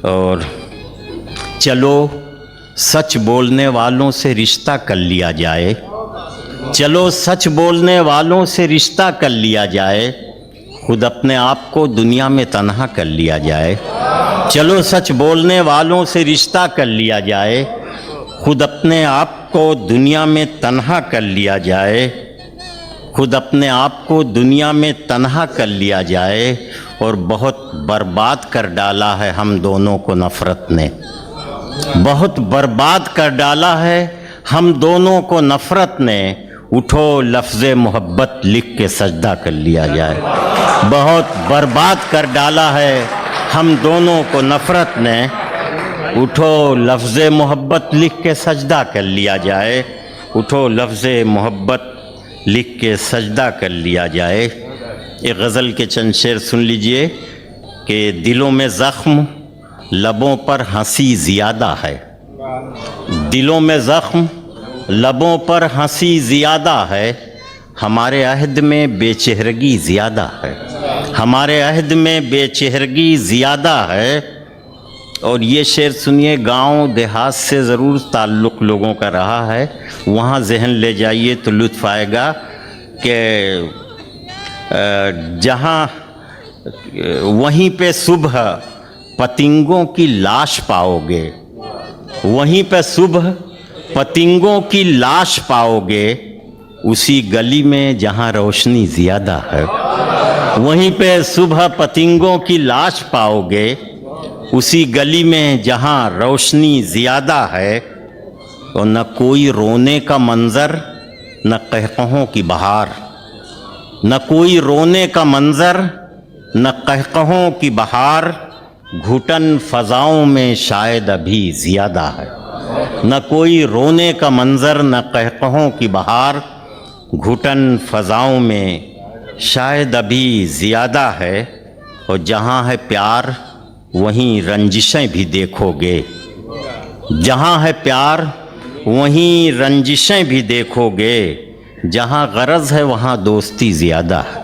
اور چلو سچ بولنے والوں سے رشتہ کر لیا جائے، چلو سچ بولنے والوں سے رشتہ کر لیا جائے، خود اپنے آپ کو دنیا میں تنہا کر لیا جائے۔ چلو سچ بولنے والوں سے رشتہ کر لیا جائے، خود اپنے آپ کو دنیا میں تنہا کر لیا جائے، خود اپنے آپ کو دنیا میں تنہا کر لیا جائے۔ اور بہت برباد کر ڈالا ہے ہم دونوں کو نفرت نے، بہت برباد کر ڈالا ہے ہم دونوں کو نفرت نے۔ اٹھو لفظ محبت لکھ کے سجدہ کر لیا جائے۔ بہت برباد کر ڈالا ہے ہم دونوں کو نفرت نے، اٹھو لفظ محبت لکھ کے سجدہ کر لیا جائے، اٹھو لفظ محبت لکھ کے سجدہ کر لیا جائے۔ ایک غزل کے چند شعر سن لیجئے کہ دلوں میں زخم لبوں پر ہنسی زیادہ ہے، دلوں میں زخم لبوں پر ہنسی زیادہ ہے، ہمارے عہد میں بے چہرگی زیادہ ہے، ہمارے عہد میں بے چہرگی زیادہ ہے۔ اور یہ شعر سنیے، گاؤں دیہات سے ضرور تعلق لوگوں کا رہا ہے، وہاں ذہن لے جائیے تو لطف آئے گا کہ جہاں وہیں پہ صبح پتنگوں کی لاش پاؤ گے، وہیں پہ صبح پتنگوں کی لاش پاؤ گے، اسی گلی میں جہاں روشنی زیادہ ہے، وہیں پہ صبح پتنگوں کی لاش پاؤ گے، اسی گلی میں جہاں روشنی زیادہ ہے۔ اور نہ کوئی رونے کا منظر نہ قہقہوں کی بہار، نہ کوئی رونے کا منظر نہ قہقہوں کی بہار، گھٹن فضاؤں میں شاید ابھی زیادہ ہے۔ نہ کوئی رونے کا منظر نہ قہقہوں کی بہار، گھٹن فضاؤں میں شاید ابھی زیادہ ہے۔ اور جہاں ہے پیار وہیں رنجشیں بھی دیکھو گے، جہاں ہے پیار وہیں رنجشیں بھی دیکھو گے، جہاں غرض ہے وہاں دوستی زیادہ ہے۔